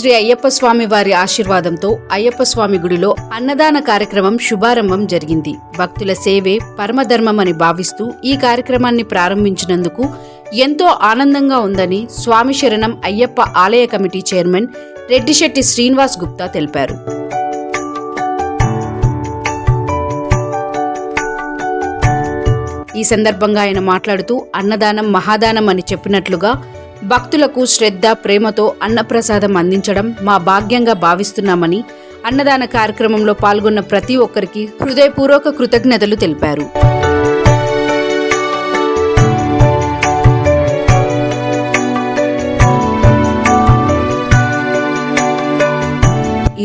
శ్రీ అయ్యప్ప స్వామి వారి ఆశీర్వాదంతో అయ్యప్ప స్వామి గుడిలో అన్నదాన కార్యక్రమం శుభారంభం జరిగింది. భక్తుల సేవే పరమధర్మం అని భావిస్తూ ఈ కార్యక్రమాన్ని ప్రారంభించినందుకు ఎంతో ఆనందంగా ఉందని స్వామి శరణం అయ్యప్ప ఆలయ కమిటీ చైర్మన్ రెడ్డిశెట్టి శ్రీనివాస్ గుప్తా తెలిపారు. ఈ సందర్భంగా ఆయన మాట్లాడుతూ అన్నదానం మహాదానం అని చెప్పినట్లుగా భక్తులకు శ్రద్ధ ప్రేమతో అన్నప్రసాదం అందించడం మా భాగ్యంగా భావిస్తున్నామని అన్నదాన కార్యక్రమంలో పాల్గొన్న ప్రతి ఒక్కరికి హృదయపూర్వక కృతజ్ఞతలు తెలిపారు.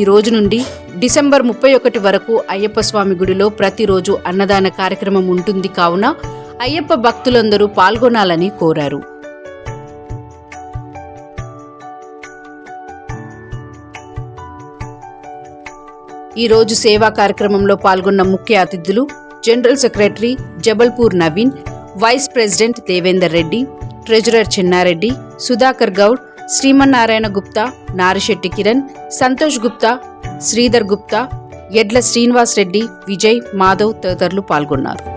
ఈ రోజు నుండి డిసెంబర్ 31 వరకు అయ్యప్ప స్వామి గుడిలో ప్రతిరోజు అన్నదాన కార్యక్రమం ఉంటుంది కావున అయ్యప్ప భక్తులందరూ పాల్గొనాలని కోరారు. ఈ రోజు సేవా కార్యక్రమంలో పాల్గొన్న ముఖ్య అతిథులు general secretary Jabalpur Naveen, vice president Devender Reddy, treasurer Chinnareddy, Sudhakar Goud, Srimannarayana Gupta, Narisetti Kiran, Santosh Gupta, Sridhar Gupta, Edla Srinivas Reddy, Vijay, Madhav తదితరులు పాల్గొన్నారు.